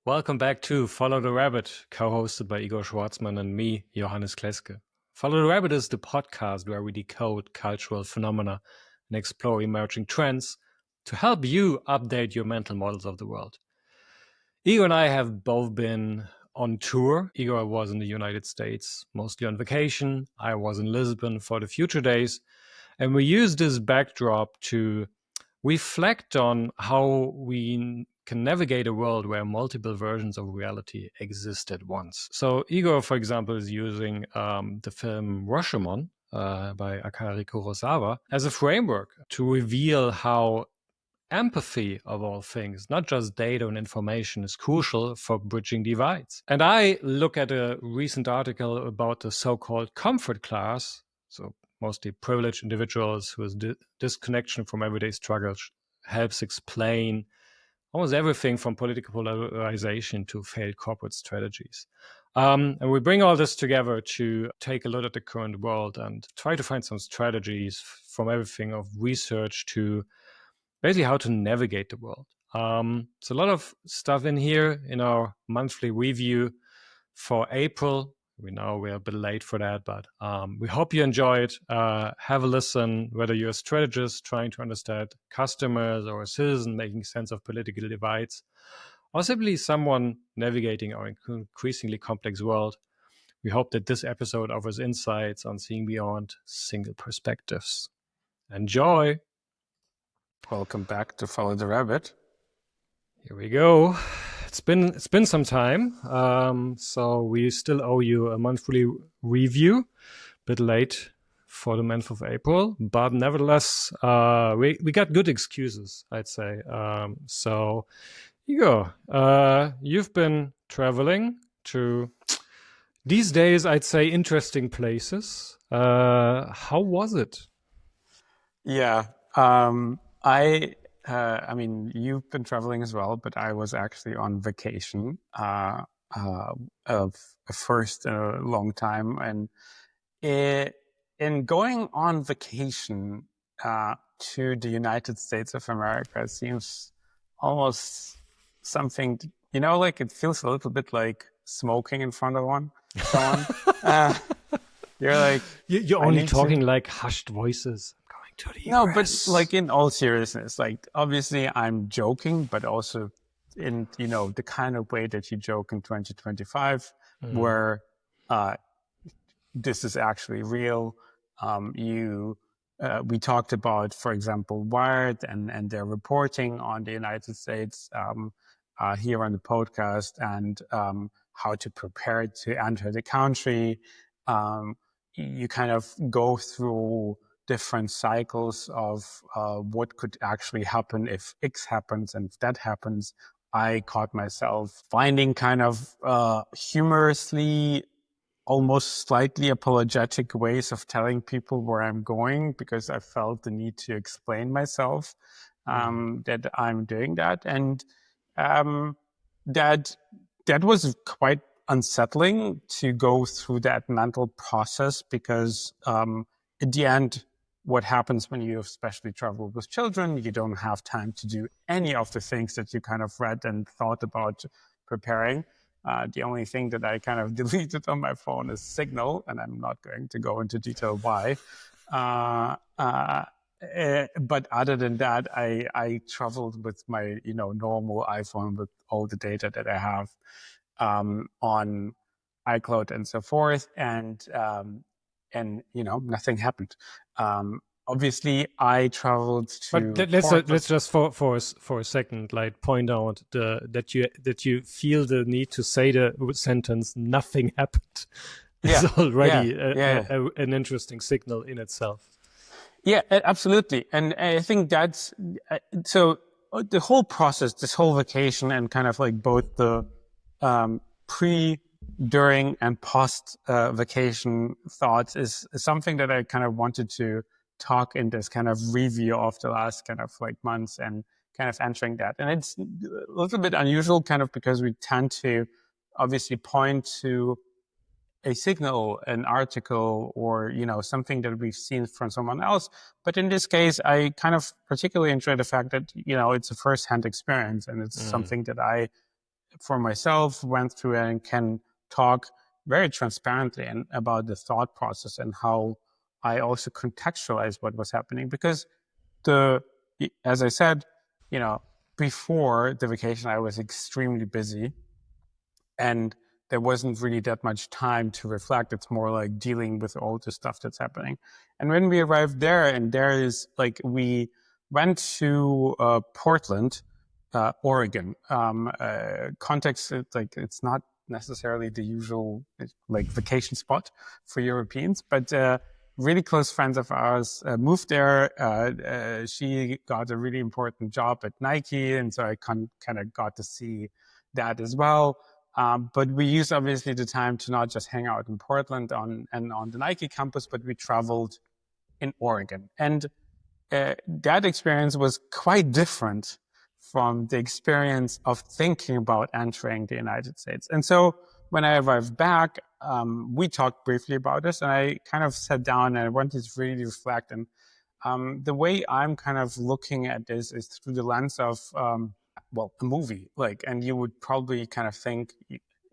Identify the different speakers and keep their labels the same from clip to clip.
Speaker 1: Welcome back to Follow the Rabbit, co-hosted by Igor Schwartzman and me, Johannes Kleske. Follow the Rabbit is the podcast where we decode cultural phenomena and explore emerging trends to help you update your mental models of the world. Igor and I have both been on tour. Igor was in the United States, mostly on vacation. I was in Lisbon for the Future Days. And we used this backdrop to reflect on how we can navigate a world where multiple versions of reality exist at once. So Igor, for example, is using the film Rashomon by Akira Kurosawa as a framework to reveal how empathy of all things, not just data and information, is crucial for bridging divides. And I look at a recent article about the so-called comfort class, so mostly privileged individuals whose disconnection from everyday struggles helps explain almost everything from political polarization to failed corporate strategies. And we bring all this together to take a look at the current world and try to find some strategies from everything of research to basically how to navigate the world. So a lot of stuff in here in our monthly review for April. We know we're a bit late for that, but we hope you enjoy it. Have a listen, whether you're a strategist trying to understand customers or a citizen making sense of political divides, or simply someone navigating our increasingly complex world. We hope that this episode offers insights on seeing beyond single perspectives. Enjoy!
Speaker 2: Welcome back to Follow the Rabbit.
Speaker 1: Here we go. It's been some time, so we still owe you a monthly review. A bit late for the month of April, but nevertheless, we got good excuses, I'd say. So, Igor, you've been traveling to these days, I'd say, interesting places. How was it?
Speaker 2: Yeah, I mean, you've been traveling as well, but I was actually on vacation of first in a long time, and in going on vacation to the United States of America, it seems almost something, like it feels a little bit like smoking in front of someone. You're like,
Speaker 1: you're only talking like hushed voices. To the
Speaker 2: no,
Speaker 1: US.
Speaker 2: But like in all seriousness, like obviously I'm joking, but also in, the kind of way that you joke in 2025, where this is actually real. We talked about, for example, Wired and their reporting on the United States here on the podcast, and how to prepare to enter the country. You kind of go through different cycles of what could actually happen if X happens and if that happens. I caught myself finding kind of humorously, almost slightly apologetic ways of telling people where I'm going, because I felt the need to explain myself that I'm doing that. And that was quite unsettling to go through that mental process, because at the end, what happens when you especially travel with children, you don't have time to do any of the things that you kind of read and thought about preparing. The only thing that I kind of deleted on my phone is Signal, and I'm not going to go into detail why. But other than that, I traveled with my, normal iPhone with all the data that I have on iCloud and so forth, and nothing happened. Obviously, I traveled to.
Speaker 1: But let's just for a second, like, point out that you feel the need to say the sentence "nothing happened."
Speaker 2: Yeah,
Speaker 1: is already an interesting signal in itself.
Speaker 2: Yeah, absolutely, and I think that's so. The whole process, this whole vacation, and kind of like both the pre, during, and post vacation thoughts is something that I kind of wanted to talk in this kind of review of the last kind of like months, and kind of entering that. And it's a little bit unusual, kind of, because we tend to obviously point to a signal, an article, or, something that we've seen from someone else. But in this case, I kind of particularly enjoy the fact that, it's a first-hand experience, and it's something that I for myself, went through and can talk very transparently and about the thought process and how I also contextualize what was happening. Because as I said, before the vacation, I was extremely busy and there wasn't really that much time to reflect. It's more like dealing with all the stuff that's happening. And when we arrived there, and there is we went to Portland, Oregon. Context, it's not necessarily the usual vacation spot for Europeans, but really close friends of ours moved there. She got a really important job at Nike, and so I kind of got to see that as well. But we used obviously the time to not just hang out in Portland on the Nike campus, but we traveled in Oregon. And that experience was quite different from the experience of thinking about entering the United States. And so when I arrived back, we talked briefly about this, and I kind of sat down and I wanted to really reflect. And the way I'm kind of looking at this is through the lens of a movie, and you would probably kind of think,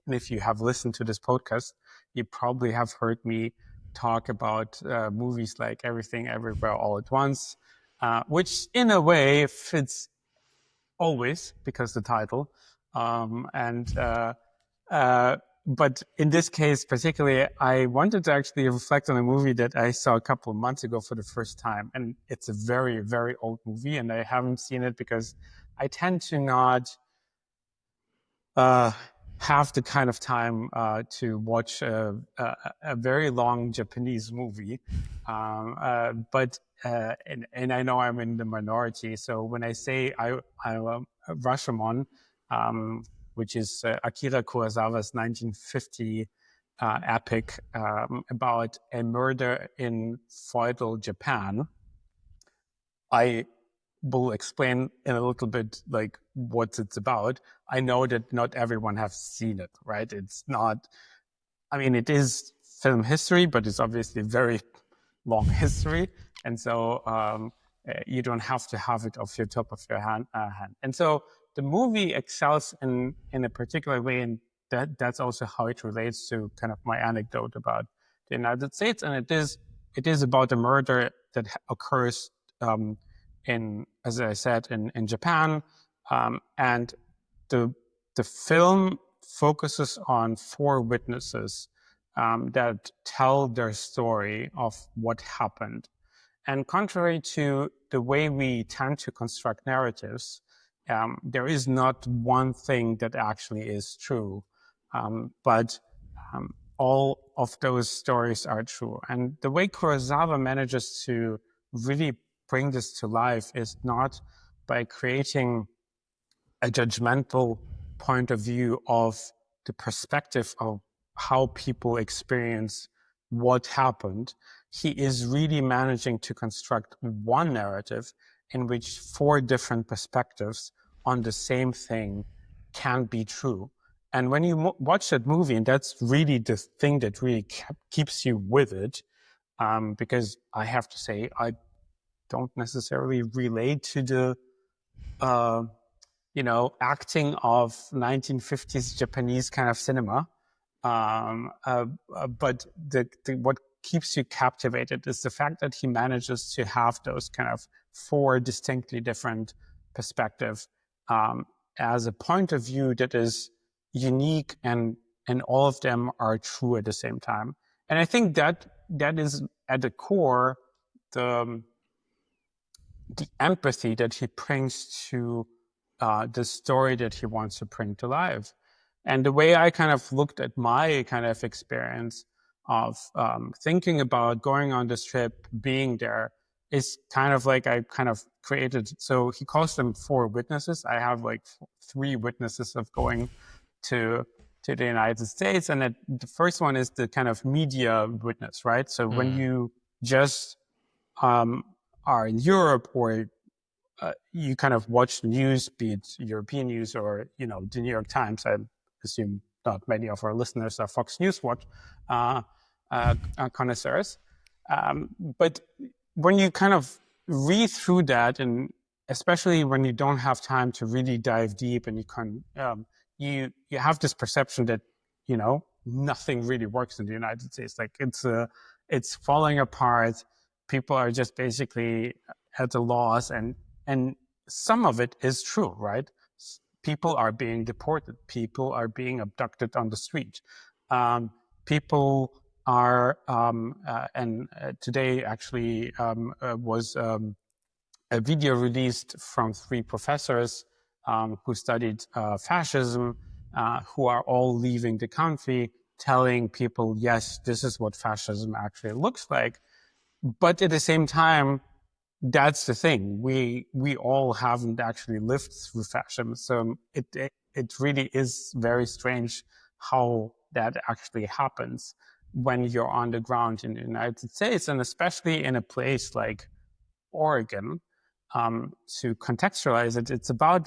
Speaker 2: if you have listened to this podcast, you probably have heard me talk about movies like Everything Everywhere All at Once, which in a way fits always because the title. But in this case particularly, I wanted to actually reflect on a movie that I saw a couple of months ago for the first time. And it's a very, very old movie, and I haven't seen it because I tend to not have the kind of time to watch a very long Japanese movie. But I know I'm in the minority. So when I say I Rashomon, which is Akira Kurosawa's 1950 epic about a murder in feudal Japan, I will explain in a little bit what it's about. I know that not everyone has seen it, right? It's not, it is film history, but it's obviously very long history. And so you don't have to have it off your top of your hand. And so the movie excels in a particular way, and that's also how it relates to kind of my anecdote about the United States. And it is about a murder that occurs as I said, in Japan, and the film focuses on 4 witnesses that tell their story of what happened. And contrary to the way we tend to construct narratives, there is not one thing that actually is true, but all of those stories are true. And the way Kurosawa manages to really bring this to life is not by creating a judgmental point of view of the perspective of how people experience what happened. He is really managing to construct one narrative in which 4 different perspectives on the same thing can be true. And when you watch that movie, and that's really the thing that really keeps you with it, because I have to say, I don't necessarily relate to the, acting of 1950s Japanese kind of cinema. But what keeps you captivated is the fact that he manages to have those kind of 4 distinctly different perspectives as a point of view that is unique, and all of them are true at the same time. And I think that is at the core the empathy that he brings to the story that he wants to bring to life. And the way I kind of looked at my kind of experience of thinking about going on this trip, being there, is kind of like I kind of created. So he calls them 4 witnesses. I have 3 witnesses of going to the United States. And the first one is the kind of media witness, right? So when you just are in Europe, or you kind of watch the news, be it European news or, the New York Times. I assume not many of our listeners are Fox News watch connoisseurs. But when you kind of read through that, and especially when you don't have time to really dive deep, and you have this perception that, you know, nothing really works in the United States. Like it's falling apart. People are just basically at a loss, and some of it is true, right? People are being deported. People are being abducted on the street. People are, and today actually was a video released from 3 professors who studied fascism, who are all leaving the country, telling people, yes, this is what fascism actually looks like. But at the same time, that's the thing. We all haven't actually lived through fascism, so it really is very strange how that actually happens when you're on the ground in the United States, and especially in a place like Oregon. To contextualize it, it's about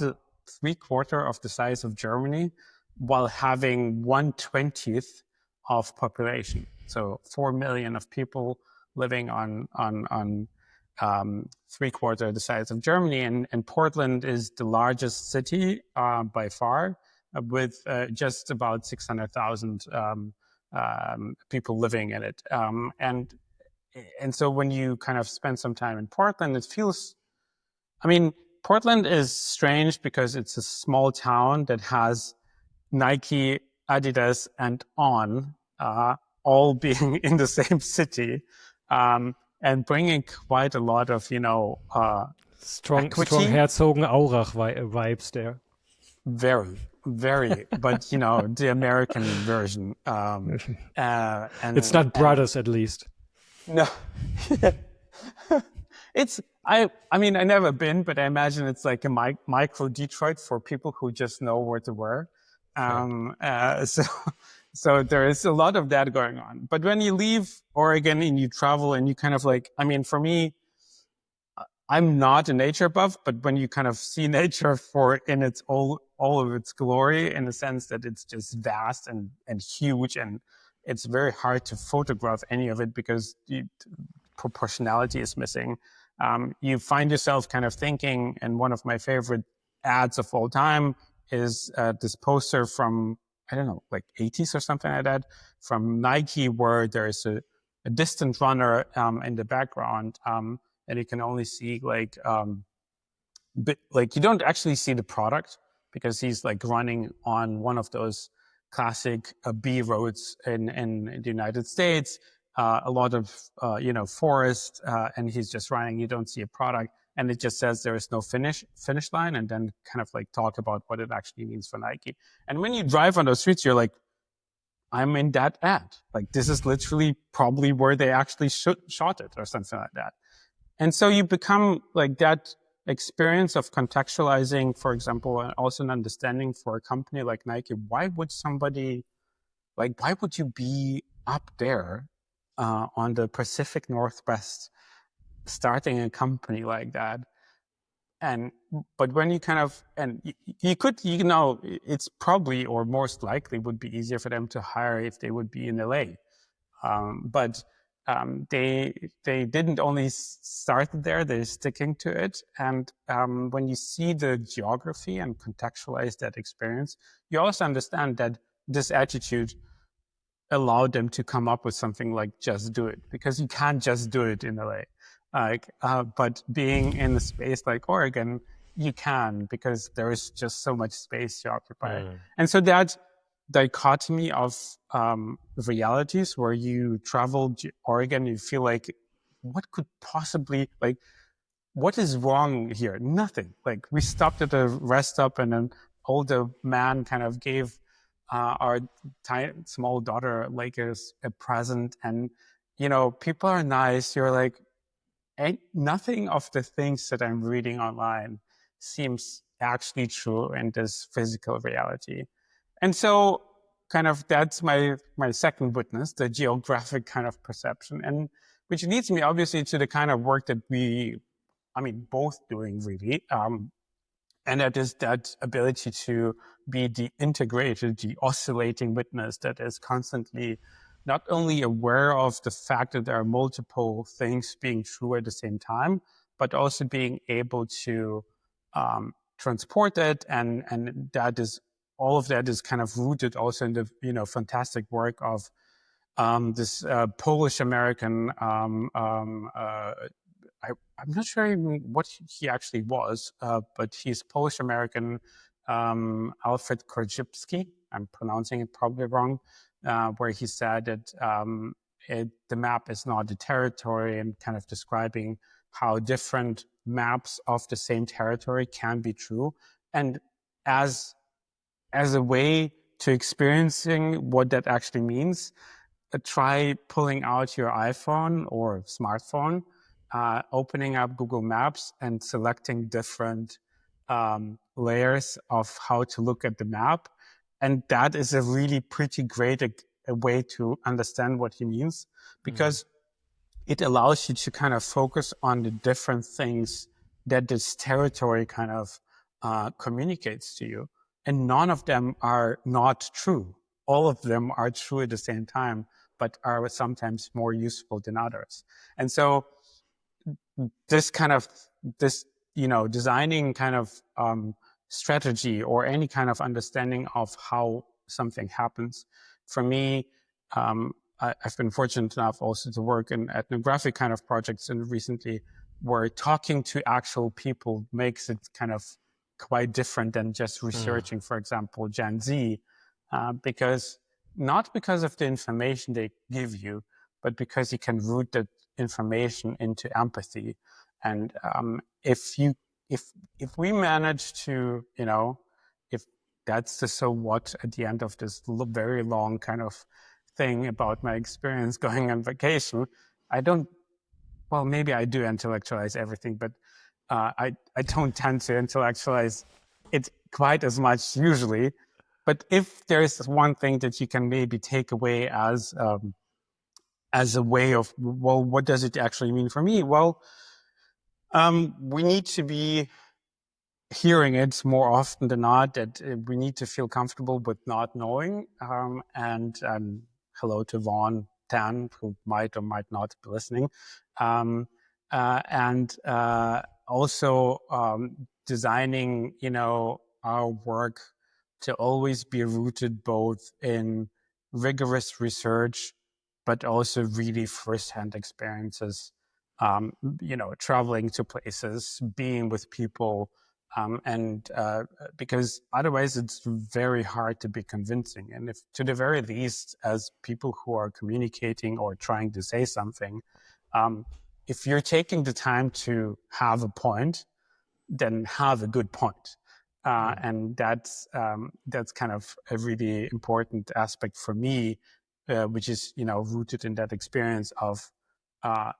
Speaker 2: 3/4 of the size of Germany, while having 1/20th of population. So 4 million of people living on 3/4 the size of Germany, and Portland is the largest city by far, with just about 600,000 people living in it. And so when you kind of spend some time in Portland, it feels, I mean, Portland is strange because it's a small town that has Nike, Adidas, and On all being in the same city, and bringing quite a lot of, you know,
Speaker 1: Strong
Speaker 2: equity.
Speaker 1: Herzogenaurach vibes there.
Speaker 2: Very, very, but you know, the American version. And
Speaker 1: it's not brothers, at least.
Speaker 2: No. It's, I mean, I've never been, but I imagine it's like a micro Detroit for people who just know where to wear. So there is a lot of that going on. But when you leave Oregon and you travel and you kind of like, I mean, for me, I'm not a nature buff, but when you kind of see nature for in its all of its glory, in the sense that it's just vast and huge, and it's very hard to photograph any of it because proportionality is missing. You find yourself kind of thinking, and one of my favorite ads of all time is this poster from, I don't know, like 80s or something like that, from Nike, where there's a distant runner in the background, and you can only see like you don't actually see the product, because he's like running on one of those classic B roads in the United States. A lot of forest, and he's just running. You don't see a product, and it just says there is no finish line, and then kind of like talk about what it actually means for Nike. And when you drive on those streets, you're like, I'm in that ad. Like, this is literally probably where they actually shot it, or something like that. And so you become like that experience of contextualizing, for example, and also an understanding for a company like Nike. Why would you be up there on the Pacific Northwest starting a company like that? But when you kind of, and you could, it's probably, or most likely would be easier for them to hire if they would be in LA. But they didn't only start there, they're sticking to it. And when you see the geography and contextualize that experience, you also understand that this attitude allowed them to come up with something like just do it, because you can't just do it in LA. But being in a space like Oregon, you can, because there is just so much space to occupy. And so that dichotomy of realities, where you travel Oregon, you feel like, what could possibly, like, what is wrong here? Nothing. Like, we stopped at a rest stop, and an older man kind of gave our small daughter like a present, and people are nice. You're like, nothing of the things that I'm reading online seems actually true in this physical reality. And so kind of that's my second witness, the geographic kind of perception, and which leads me obviously to the kind of work that both doing really. And that is that ability to be the integrated, the oscillating witness that is constantly not only aware of the fact that there are multiple things being true at the same time, but also being able to transported, and that is all of that is kind of rooted also in the fantastic work of this Polish American. I'm not sure even what he actually was, but he's Polish American Alfred Korzybski. I'm pronouncing it probably wrong, where he said that the map is not the territory, and kind of describing how different maps of the same territory can be true. And as a way to experiencing what that actually means, try pulling out your iPhone or smartphone, opening up Google Maps and selecting different layers of how to look at the map. And that is a really pretty great a way to understand what he means, because it allows you to kind of focus on the different things that this territory kind of communicates to you. And none of them are not true. All of them are true at the same time, but are sometimes more useful than others. And so this designing kind of strategy or any kind of understanding of how something happens, for me, I've been fortunate enough also to work in ethnographic kind of projects, and recently where talking to actual people makes it kind of quite different than just researching, for example, Gen Z, not because of the information they give you, but because you can root that information into empathy. And if we manage to, if that's the so what at the end of this very long kind of thing about my experience going on vacation, maybe I do intellectualize everything, but I don't tend to intellectualize it quite as much usually. But if there's one thing that you can maybe take away as a way of, well, what does it actually mean for me? Well, we need to be hearing it more often than not, that we need to feel comfortable with not knowing. And hello to Vaughn Tan, who might or might not be listening. And also designing, our work to always be rooted both in rigorous research, but also really firsthand experiences, traveling to places, being with people, and because otherwise it's very hard to be convincing. And if, to the very least, as people who are communicating or trying to say something, if you're taking the time to have a point, then have a good point. And that's kind of a really important aspect for me, which is, rooted in that experience of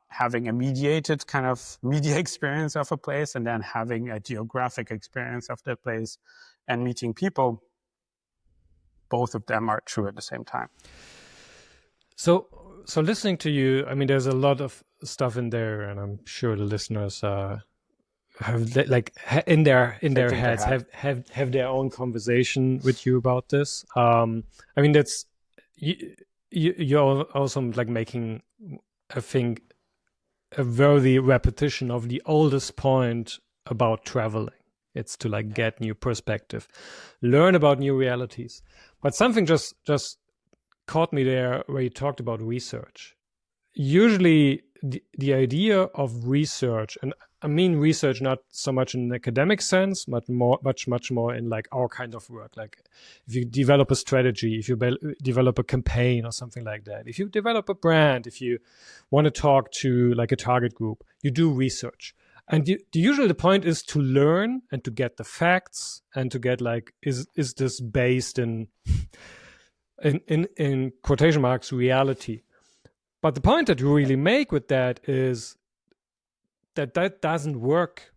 Speaker 2: having a mediated kind of media experience of a place, and then having a geographic experience of that place and meeting people. Both of them are true at the same time.
Speaker 1: So listening to you, I mean, there's a lot of stuff in there, and I'm sure the listeners have in their heads have their own conversation with you about this. I mean, that's you're also like making, I think, a worthy repetition of the oldest point about traveling. It's to like get new perspective, learn about new realities. But something just caught me there where you talked about research. Usually the idea of research, and I mean research not so much in an academic sense, but much more in like our kind of work. Like if you develop a strategy, if you develop a campaign or something like that, if you develop a brand, if you want to talk to like a target group, you do research. And usually the point is to learn and to get the facts and to get like, is this based in quotation marks reality? But the point that you really make with that is that doesn't work.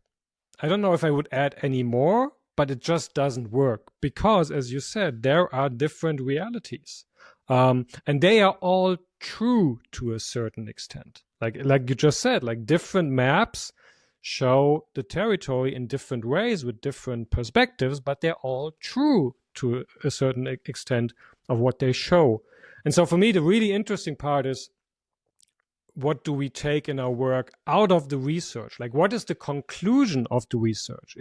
Speaker 1: I don't know if I would add any more, but it just doesn't work because, as you said, there are different realities, and they are all true to a certain extent. Like you just said, like different maps show the territory in different ways with different perspectives, but they're all true to a certain extent of what they show. And so for me, the really interesting part is, what do we take in our work out of the research? Like, what is the conclusion of the research?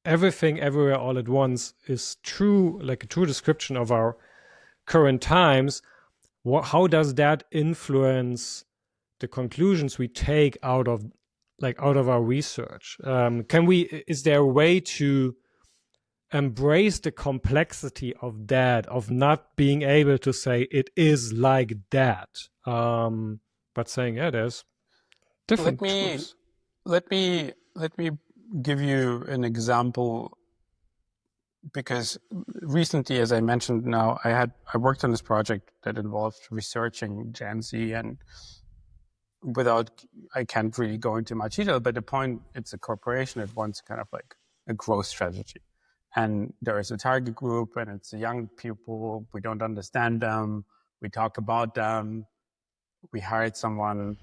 Speaker 1: everything everywhere all at once is true, like a true description of our current times, how does that influence the conclusions we take out of our research? Is there a way to embrace the complexity of that, of not being able to say it is like that, but saying, yeah, there's
Speaker 2: Let
Speaker 1: different
Speaker 2: me
Speaker 1: truths?
Speaker 2: let me give you an example, because recently, as I mentioned, now I worked on this project that involved researching Gen Z, and I can't really go into much detail, but the point, it's a corporation that wants kind of like a growth strategy. And there is a target group, and it's the young people. We don't understand them. We talk about them. We hired someone.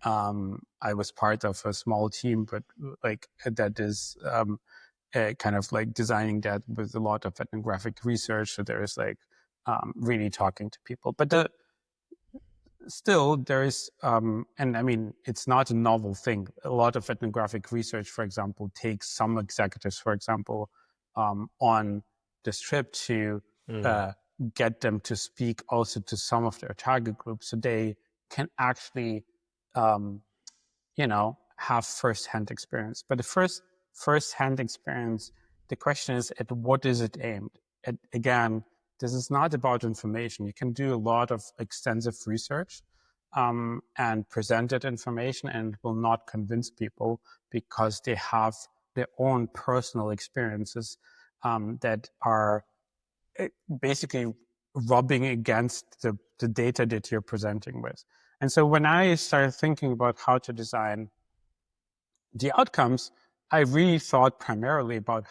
Speaker 2: I was part of a small team, but like that is kind of like designing that with a lot of ethnographic research. So there is like really talking to people. But still there is, and I mean, it's not a novel thing. A lot of ethnographic research, for example, takes some executives, for example, on this trip to get them to speak also to some of their target groups, so they can actually, have first-hand experience. But the first-hand experience, the question is, at what is it aimed at? Again, this is not about information. You can do a lot of extensive research and present that information, and it will not convince people because they have their own personal experiences that are basically rubbing against the data that you're presenting with. And so when I started thinking about how to design the outcomes, I really thought primarily about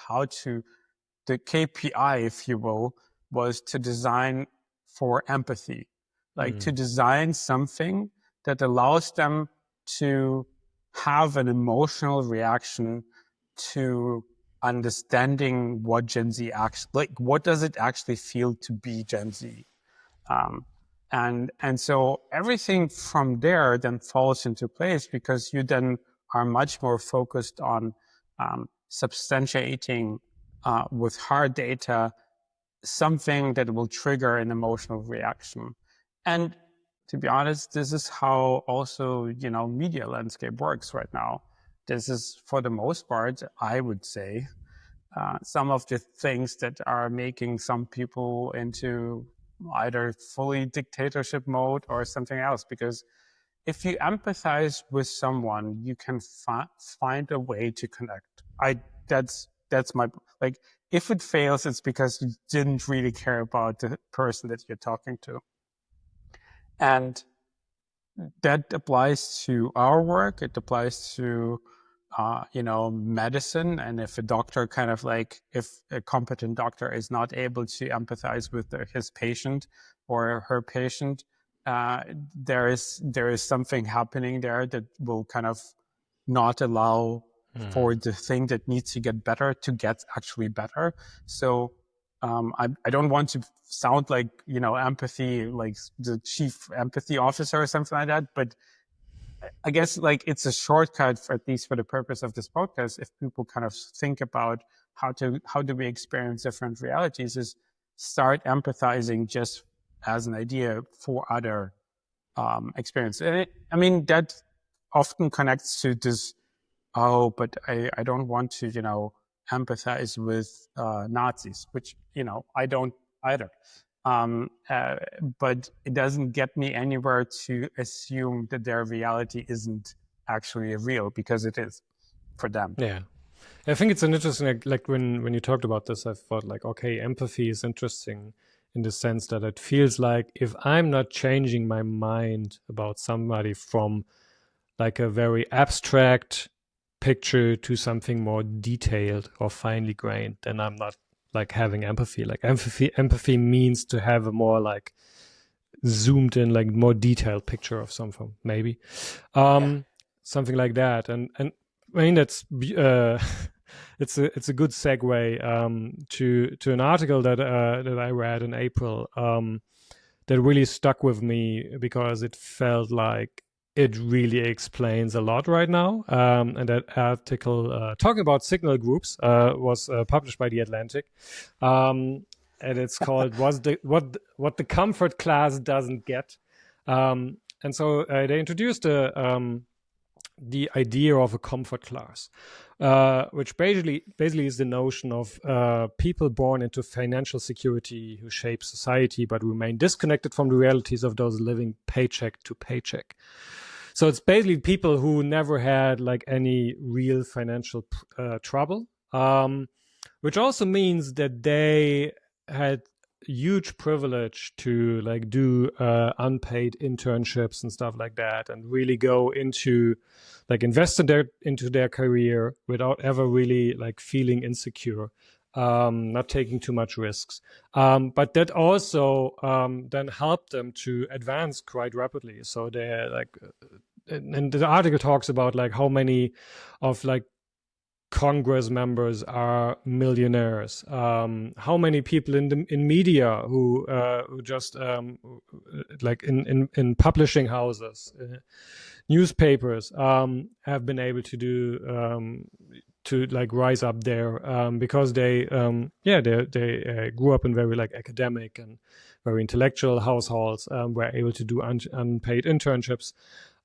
Speaker 2: the KPI, if you will, was to design for empathy, like to design something that allows them to have an emotional reaction to understanding what Gen Z actually, like, what does it actually feel to be Gen Z? And so everything from there then falls into place, because you then are much more focused on substantiating with hard data something that will trigger an emotional reaction. And to be honest, this is how also, media landscape works right now. This is, for the most part, I would say, some of the things that are making some people into either fully dictatorship mode or something else. Because if you empathize with someone, you can find a way to connect. That's my, like, if it fails, it's because you didn't really care about the person that you're talking to. And that applies to our work. It applies to, medicine. And if a doctor if a competent doctor is not able to empathize with his patient or her patient, there is something happening there that will kind of not allow for the thing that needs to get better to get actually better. So I don't want to sound like, empathy, like the chief empathy officer or something like that, but I guess like it's a shortcut, for, at least for the purpose of this podcast, if people kind of think about how do we experience different realities, is start empathizing just as an idea for other experience. And I mean, that often connects to this, oh, but I don't want to, empathize with Nazis, which, I don't either. But it doesn't get me anywhere to assume that their reality isn't actually real, because it is for them.
Speaker 1: Yeah. I think it's an interesting, like when you talked about this, I thought like, okay, empathy is interesting in the sense that it feels like if I'm not changing my mind about somebody from like a very abstract picture to something more detailed or finely grained, then I'm not like having empathy. Like empathy means to have a more like zoomed in, like more detailed picture of something, maybe.
Speaker 2: Yeah.
Speaker 1: Something like that. And I mean that's it's a good segue to an article that I read in April that really stuck with me because it felt like it really explains a lot right now. And that article talking about signal groups was published by The Atlantic. And it's called what the comfort class doesn't get. And so they introduced the idea of a comfort class, which basically is the notion of people born into financial security who shape society but remain disconnected from the realities of those living paycheck to paycheck. So it's basically people who never had like any real financial trouble, which also means that they had huge privilege to like do unpaid internships and stuff like that, and really go into like invest into their career without ever really like feeling insecure, not taking too much risks. But that also then helped them to advance quite rapidly. So they're like, and the article talks about like how many of like Congress members are millionaires. How many people in media who just like in publishing houses, newspapers have been able to do to like rise up there because they grew up in very like academic and very intellectual households, were able to do unpaid internships,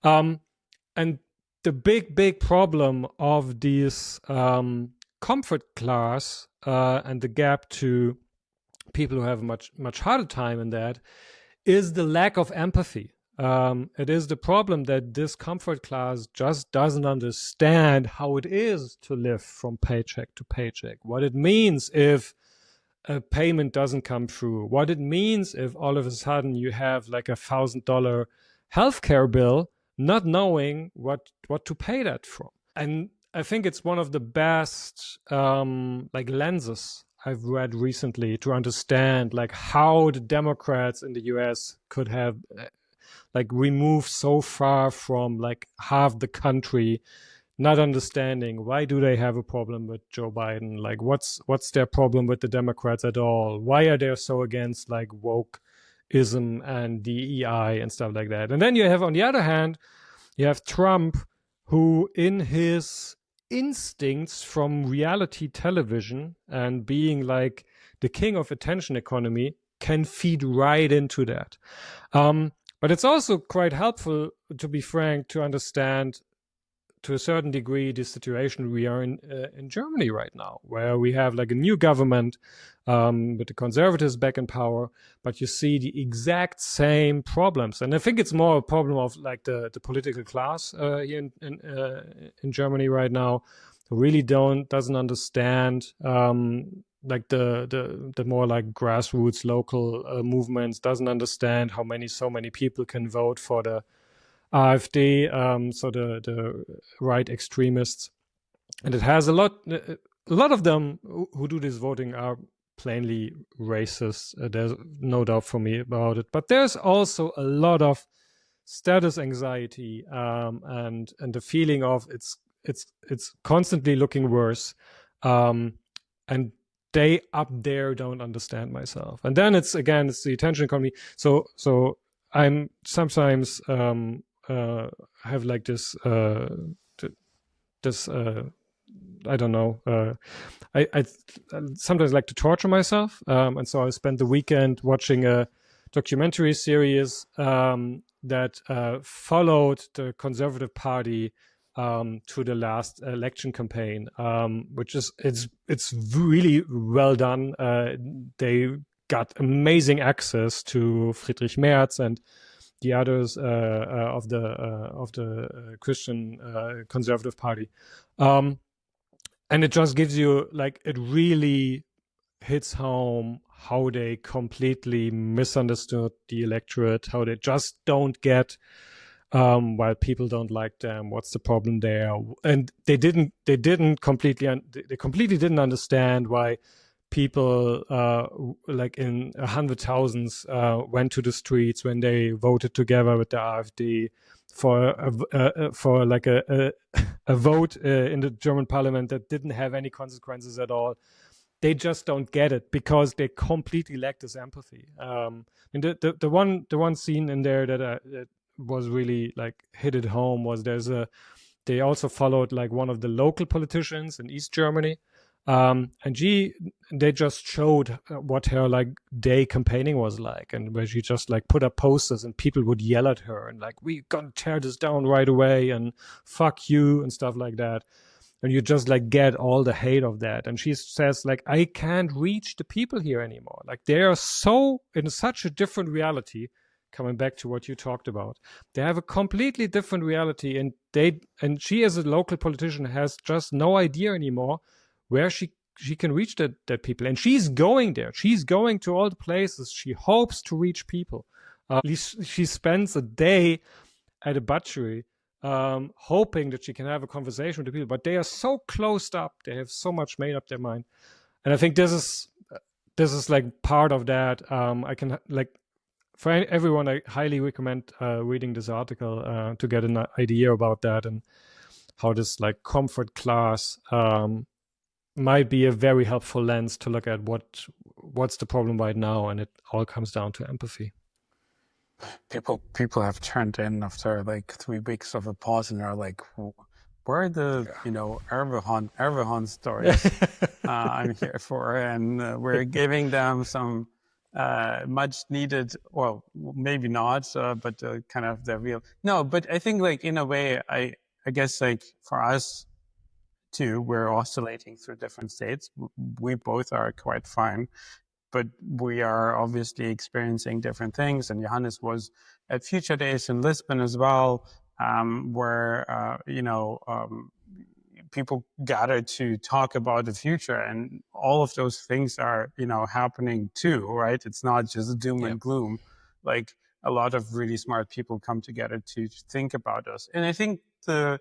Speaker 1: and the big problem of this comfort class and the gap to people who have much harder time in that is the lack of empathy. It is the problem that this comfort class just doesn't understand how it is to live from paycheck to paycheck, what it means if a payment doesn't come through, what it means if all of a sudden you have like $1,000 healthcare bill, not knowing what to pay that from. And I think it's one of the best like lenses I've read recently to understand like how the Democrats in the US could have like removed so far from like half the country, not understanding why do they have a problem with Joe Biden, like what's their problem with the Democrats at all, why are they so against like wokeism and DEI and stuff like that. And then you have, on the other hand, you have Trump, who in his instincts from reality television and being like the king of attention economy can feed right into that. But it's also quite helpful, to be frank, to understand to a certain degree the situation we are in Germany right now, where we have like a new government with the conservatives back in power, but you see the exact same problems. And I think it's more a problem of like the political class here in Germany right now, who really doesn't understand like the more like grassroots local movements, doesn't understand how so many people can vote for the AfD, so the right extremists. And it has a lot of them who do this voting are plainly racist. There's no doubt for me about it. But there's also a lot of status anxiety and the feeling of it's constantly looking worse. And they up there don't understand myself. And then it's the attention economy. So I'm sometimes have like this I don't know. I sometimes like to torture myself, and so I spent the weekend watching a documentary series that followed the Conservative Party to the last election campaign, which is it's really well done. They got amazing access to Friedrich Merz and the others of the Christian Conservative Party, and it just gives you like, it really hits home how they completely misunderstood the electorate, how they just don't get why people don't like them, what's the problem there, and they completely didn't understand why people like in 100,000s went to the streets when they voted together with the AfD for like a vote in the German parliament that didn't have any consequences at all. They just don't get it because they completely lack this empathy. And the one scene in there that was really like hit it home was they also followed like one of the local politicians in East Germany. And they just showed what her like day campaigning was like, and where she just like put up posters and people would yell at her and like, we gonna tear this down right away and fuck you and stuff like that. And you just like get all the hate of that. And she says like, I can't reach the people here anymore. Like they are so in such a different reality, coming back to what you talked about. They have a completely different reality, and she as a local politician has just no idea anymore where she can reach that people. And she's going there. She's going to all the places. She hopes to reach people. She spends a day at a butchery hoping that she can have a conversation with the people, but they are so closed up. They have so much made up their mind. And I think this is like part of that. I can like, for everyone, I highly recommend reading this article to get an idea about that and how this like comfort class might be a very helpful lens to look at what's the problem right now, and it all comes down to empathy.
Speaker 2: People have turned in after like 3 weeks of a pause and are like, where are the Ervehon stories I'm here for, and we're giving them some much needed, well, maybe not, but kind of the real. No, but I think like in a way, I guess like for us too, we're oscillating through different states. We both are quite fine, but we are obviously experiencing different things. And Johannes was at Future Days in Lisbon as well, where people gathered to talk about the future, and all of those things are happening too, right? It's not just doom and gloom. Like a lot of really smart people come together to think about us. And I think the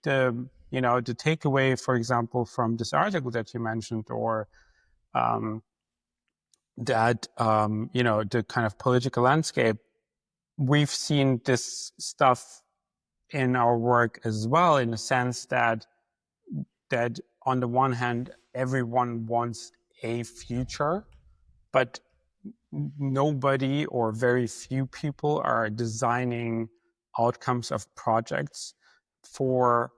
Speaker 2: takeaway, for example, from this article that you mentioned, or that the kind of political landscape, we've seen this stuff in our work as well, in the sense that on the one hand, everyone wants a future, but nobody or very few people are designing outcomes of projects for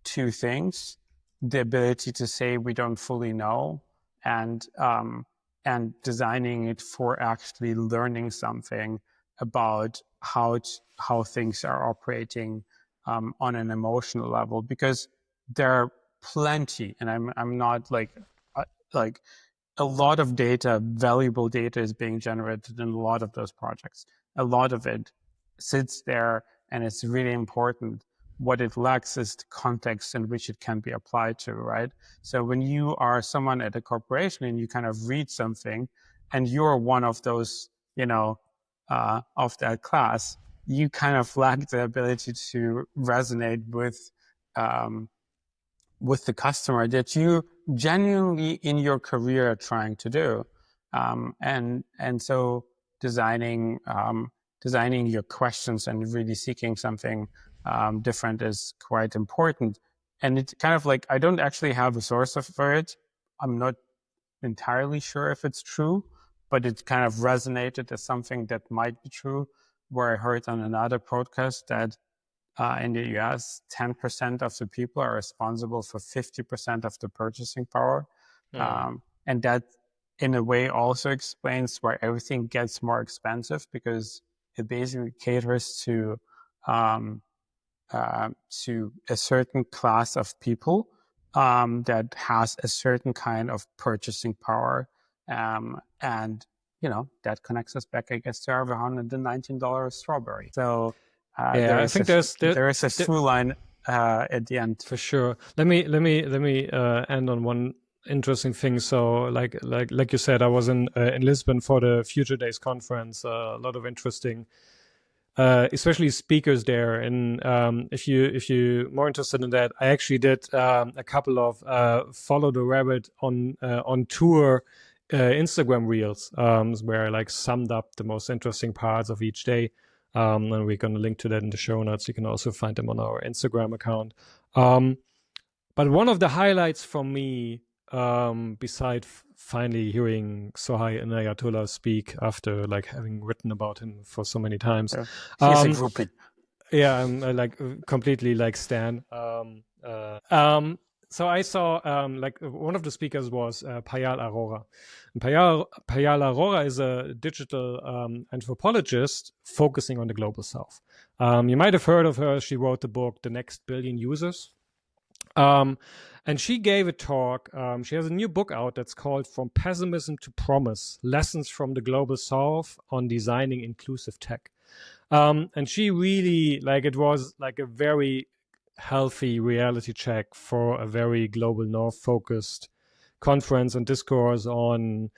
Speaker 2: two things: the ability to say we don't fully know, and designing it for actually learning something about how things are operating on an emotional level. Because there are plenty, and I'm not like a lot of data, valuable data, is being generated in a lot of those projects. A lot of it sits there, and it's really important. What it lacks is the context in which it can be applied to, right? So when you are someone at a corporation and you kind of read something, and you're one of those, of that class, you kind of lack the ability to resonate with the customer that you genuinely in your career are trying to do. And so designing your questions and really seeking something different is quite important. And it's kind of like, I don't actually have a source for it. I'm not entirely sure if it's true, but it kind of resonated as something that might be true, where I heard on another podcast that in the US, 10% of the people are responsible for 50% of the purchasing power. And that, in a way, also explains why everything gets more expensive, because it basically caters to a certain class of people that has a certain kind of purchasing power. And, that connects us back, I guess, to Arvahon and the $19 strawberry. So
Speaker 1: I think
Speaker 2: there is a through line at the end.
Speaker 1: For sure. Let me end on one interesting thing. So like you said, I was in Lisbon for the Future Days conference. A lot of interesting, especially speakers there. And if you more interested in that, I actually did a couple of Follow the Rabbit on tour Instagram reels, where I like summed up the most interesting parts of each day. And we're going to link to that in the show notes. You can also find them on our Instagram account. But one of the highlights for me, beside finally hearing Sohai Inayatullah speak after like having written about him for so many times.
Speaker 2: He's a groupie.
Speaker 1: Yeah, I'm completely like Stan. So I saw like one of the speakers was Payal Arora. And Payal Arora is a digital anthropologist focusing on the global south. You might have heard of her. She wrote the book The Next Billion Users. And she gave a talk. She has a new book out that's called From Pessimism to Promise, Lessons from the Global South on Designing Inclusive Tech. And she really, like, it was like a very healthy reality check for a very global north focused conference and discourse on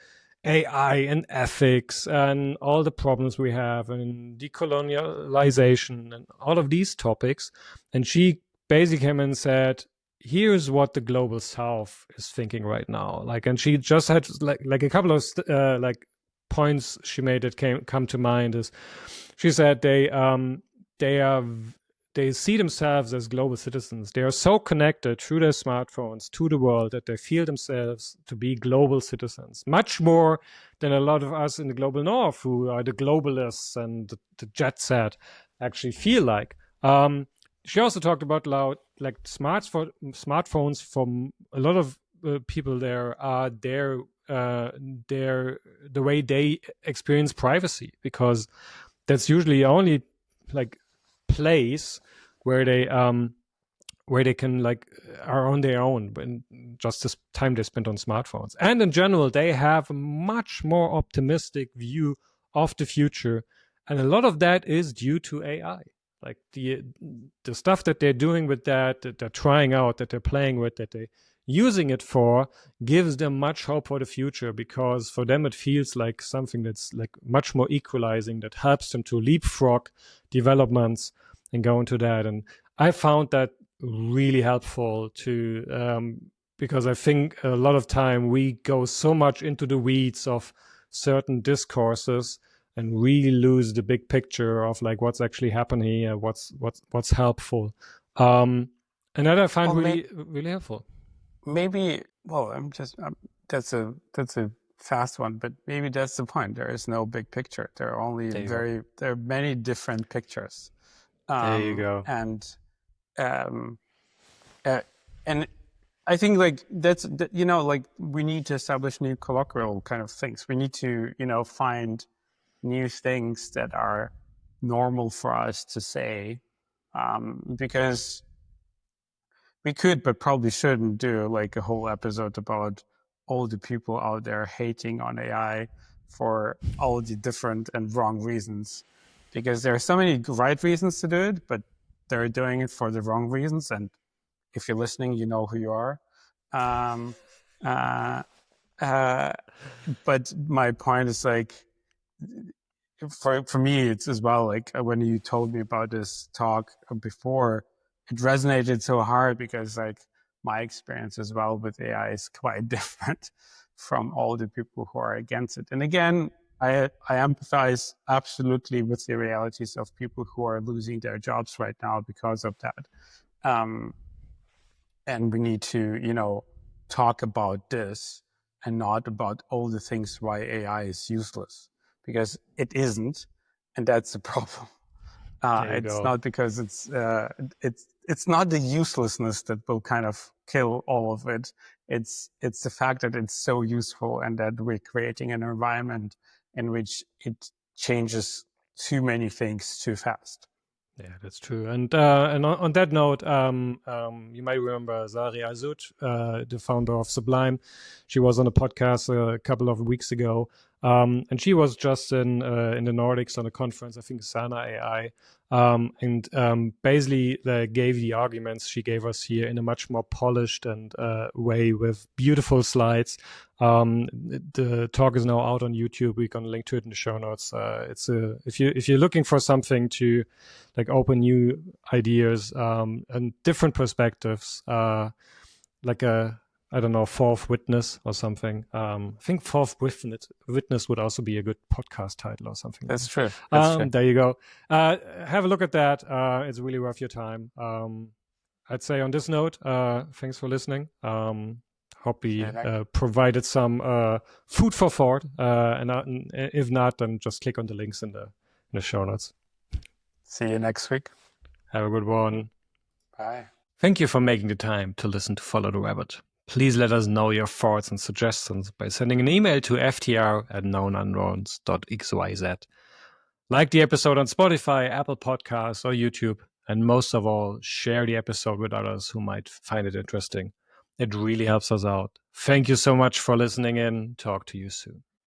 Speaker 1: AI and ethics and all the problems we have and decolonialization and all of these topics. And she basically came and said, here's what the global south is thinking right now. Like, and she just had like a couple of like points she made that come to mind is she said they see themselves as global citizens. They are so connected through their smartphones to the world that they feel themselves to be global citizens, much more than a lot of us in the global north who are the globalists and the jet set actually feel like. She also talked about like smartphones from a lot of people there are the way they experience privacy, because that's usually the only like place where they can like are on their own and just this time they spend on smartphones. And in general, they have a much more optimistic view of the future, and a lot of that is due to AI. Like the stuff that they're doing with that they're trying out, that they're playing with, that they're using it for, gives them much hope for the future, because for them it feels like something that's like much more equalizing, that helps them to leapfrog developments and go into that. And I found that really helpful to because I think a lot of time we go so much into the weeds of certain discourses and really lose the big picture of like what's actually happening, what's helpful, and that I find really helpful.
Speaker 2: Maybe, well, that's a fast one, but maybe that's the point. There is no big picture. There are only there are many different pictures.
Speaker 1: There you go.
Speaker 2: And I think like that's like we need to establish new colloquial kind of things. We need to find new things that are normal for us to say, because we could, but probably shouldn't do like a whole episode about all the people out there hating on AI for all the different and wrong reasons, because there are so many right reasons to do it, but they're doing it for the wrong reasons. And if you're listening, you know who you are. But my point is like, for me, it's as well, like when you told me about this talk before, it resonated so hard because like my experience as well with AI is quite different from all the people who are against it. And again, I empathize absolutely with the realities of people who are losing their jobs right now because of that. And we need to, talk about this and not about all the things why AI is useless, because it isn't, and that's the problem. It's not because it's not the uselessness that will kind of kill all of it. It's the fact that it's so useful and that we're creating an environment in which it changes too many things too fast.
Speaker 1: Yeah, that's true. And on that note, you might remember Zari Azut, the founder of Sublime. She was on a podcast a couple of weeks ago, and she was just in the Nordics on a conference, I think Sana AI, and basically gave the arguments she gave us here in a much more polished and way with beautiful slides. The talk is now out on YouTube. We're gonna link to it in the show notes. If you're looking for something to like open new ideas and different perspectives, like a Fourth Witness or something. I think Fourth Witness would also be a good podcast title or something.
Speaker 2: That's true.
Speaker 1: There you go. Have a look at that. It's really worth your time. I'd say on this note, thanks for listening. Hope we provided some food for thought. And if not, then just click on the links in the show notes.
Speaker 2: See you next week.
Speaker 1: Have a good one.
Speaker 2: Bye.
Speaker 1: Thank you for making the time to listen to Follow the Rabbit. Please let us know your thoughts and suggestions by sending an email to ftr@knownunknowns.xyz. Like the episode on Spotify, Apple Podcasts, or YouTube. And most of all, share the episode with others who might find it interesting. It really helps us out. Thank you so much for listening in. Talk to you soon.